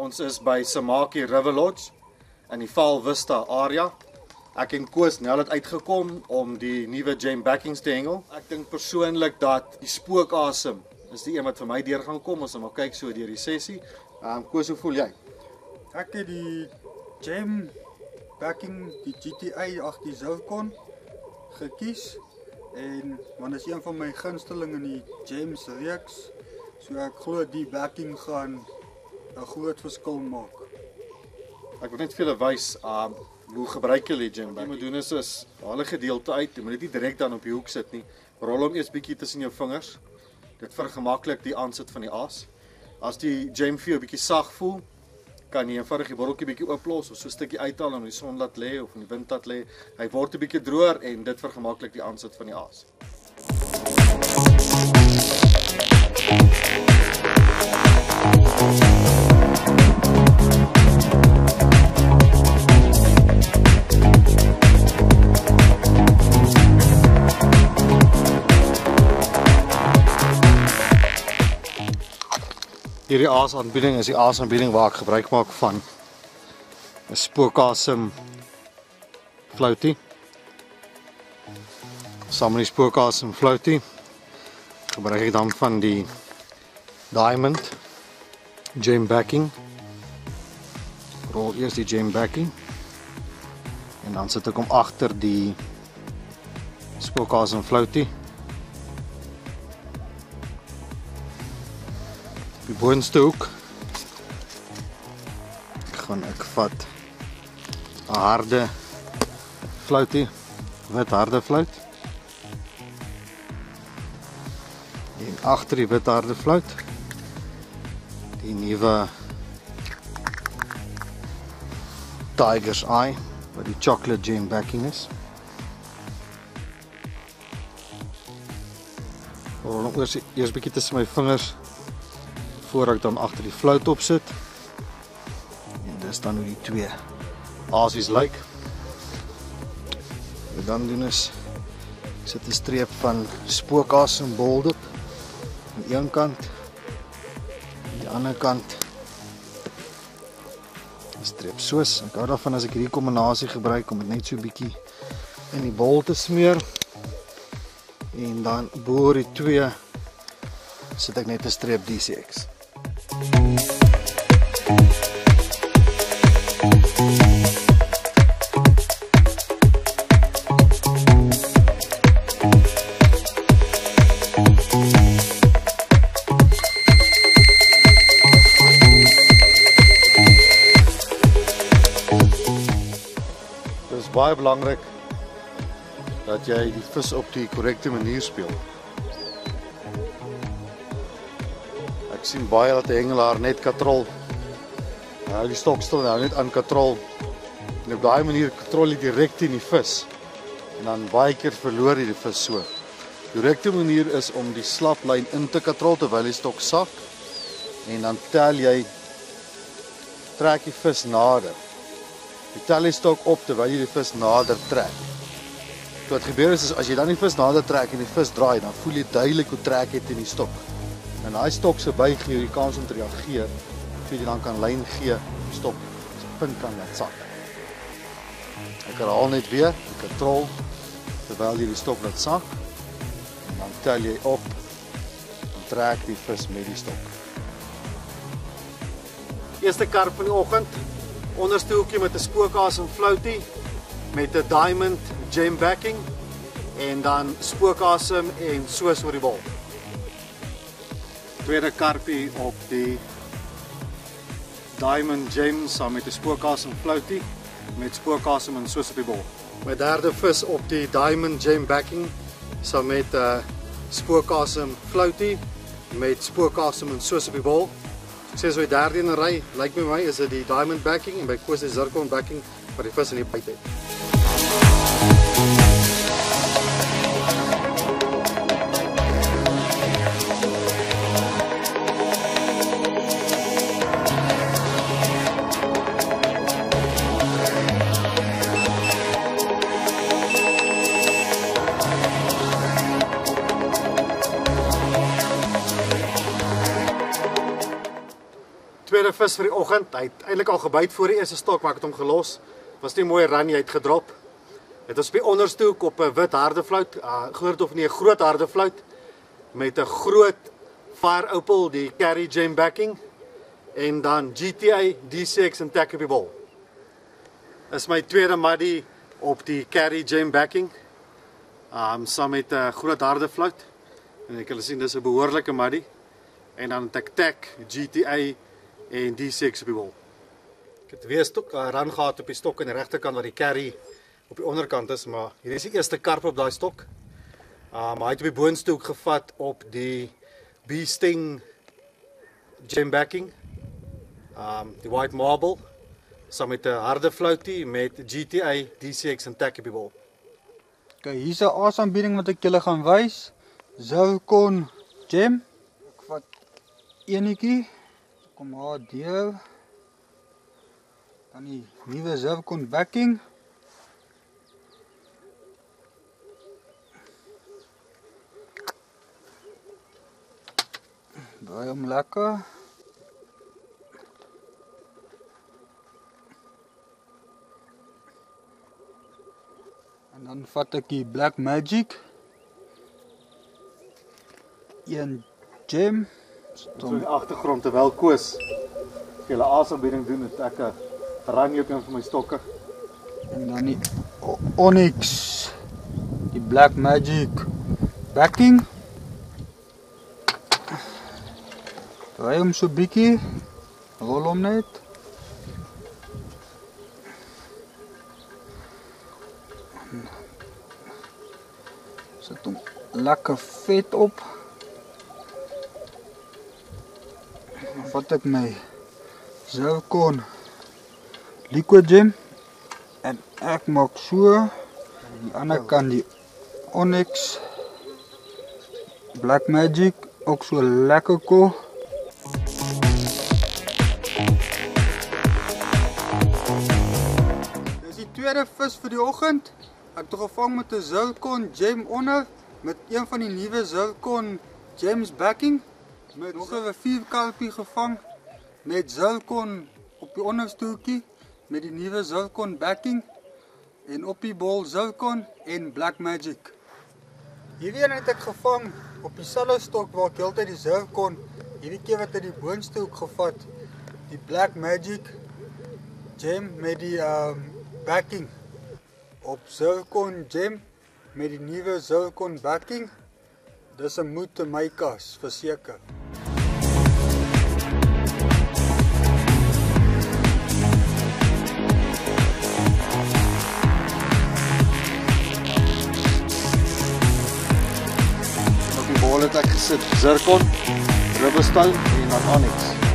Ons is by Samaki River Lodge in die Vaal Vista area. Ek en Koos nou het uitgekom om die nuwe Jam Backings te hengel. Ek dink persoonlik dat die spookasem is die een wat vir my deur gaan kom. Ons gaan maar kyk so deur die sessie. Koos, hoe voel jy? Ek het die Jam Backing, die GTI 18 Zircon gekies en want dit is een van my gunsteling in die Jams reeks. So ek glo die backing gaan 'n groot verskil maak. Ek wil net vir julle wys hoe gebruik jy die Jam Backing. Wat jy moet doen is haal 'n gedeelte uit. Jy moet dit nie direk dan op die hoek sit nie. Rol hom eers bietjie tussen jou vingers. Dit vergemaklik die aansit van die aas. As die Jam vir jou bietjie sag voel, kan jy eenvoudig die botteltjie bietjie ooplos of so 'n stukkie uithaal en in die son laat lê of in die wind laat lê. Hy word 'n bietjie droër en dit vergemaklik die aansit van die aas. Hierdie aasaanbieding is die aasaanbieding waar ek gebruik maak van 'n spookasem floutie. Saam met die spookasem floutie gebruik ek dan van die Diamond Jam Backing. Rol eers die Jam Backing en dan sit ek hom agter die spookasem floutie. Die boonste hoek gaan ek vat 'n harde floutie, wit harde flout. En agter die wit harde flout die nuwe Tiger's Eye wat die chocolate Jam Backing is. Rol hom eers bietjie tussen my vingers voor ek dan agter die flout op sit. En dis dan hoe die twee aasies lyk. Wat dan doen is ek sit 'n streep van spookasem boldop aan die een kant, aan die ander kant 'n streep soos. Ek hou daarvan as ek hierdie kombinasie gebruik om dit net so 'n bietjie in die bol te smeer. En dan bo die twee sit ek net 'n streep DCX. Dit is baie belangrik dat jy die vis op die korrekte manier speel. Ek sien baie dat 'n hengelaar net katrol. Nou die stok stil nou net aan katrol. En op daai manier katrol jy direk teen die vis. En dan baie keer verloor jy die vis so. Die korrekte manier is om die slaplyn in te katrol terwyl die stok sak. En dan trek die vis nader. Jy tel die stok op terwyl jy die vis nader trek. So wat gebeur is as jy dan die vis nader trek en die vis draai, dan voel jy duidelik hoe trek jy teen die stok. En daai stok se buig gee jou die kans om te reageer, sodat jy dan kan lyn gee, die stok se punt kan laat sak. Ek herhaal net weer, die katrol terwyl jy die stok laat sak en dan tel jy op en trek die vis met die stok. Eerste karp van die oggend, onderste hoekie met 'n spookasem floutie met 'n Diamond Jam Backing en dan spookasem en soos oor die bol. Tweede karpie op die Diamond Jam saam met 'n spookasem floutie met spookasem en soos op die bol. My derde vis op die Diamond Jam Backing saam met 'n spookasem floutie met spookasem en soos op die bol. Ek sê so die derde in 'n ry, lyk my is dit die Diamond Backing en by Koos die Zircon Backing wat die vis in die byt het. tweede vis vir die oggend. Hy het eintlik al gebyt voor die eerste stok, maar ek het hom gelos. Was nie mooi run, hy het gedrop. Het ons op die onderste hoek op 'n wit harde fluit, groot of nie 'n groot harde fluit met 'n groot Fire Opal, die Carry Jam backing, en dan GTI D6 en tack op die bol. Is my tweede muddy op die Carry Jam backing, saam met 'n groot harde fluit. En ek kan sien dis 'n behoorlike muddy. En dan het ek tack, GTI en D6 op die bol. Ek het weer 'n stok run gehad op die stok aan die regterkant waar die carry op die onderkant is, maar hier is die eerste karp op daai stok. Maar hy het op die boonste hoek gevat op die B-Sting Jam backing, die White Marble, saam met 'n harde floutie met GTI, D6 en tack op die bol. Okay, hier is 'n aasaanbieding wat ek julle gaan wys. Zircon Jam. Ek vat enetjie. Kom maar deur. Dan die nuwe Zircon backing. Draai hom lekker. En dan vat ek die Black Magic. Een gem. So in die agtergrond terwyl Koos julle aasaanbieding doen, het ek 'n run op een van my stokke. En dan die Onyx. Die Black Magic backing. Draai hom so bietjie. Rol hom net. Sit hom lekker vet op. Dan vat ek my Zircon Liquid Gem en ek maak so aan die ander kant die Onyx Black Magic ook so lekker cool. Dis die tweede vis vir die oggend. Ek het gevang met 'n Zircon Gem onder met een van die nuwe Zircon Gems backing. Met nog 'n 4 karpie gevang met Zircon op die onderste hoekie met die nuwe Zircon backing en op die bol Zircon en Black Magic. Hierdie een het ek gevang op dieselfde stok waar ek heeltyd die Zircon, hierdie keer wat uit die boonste hoek gevat, die Black Magic Gem met die backing op Zircon Gem met die nuwe Zircon backing. Dis 'n moed in my kas, verseker. Op die bol het ek gesit Zircon, Rubberstone en dan Onyx.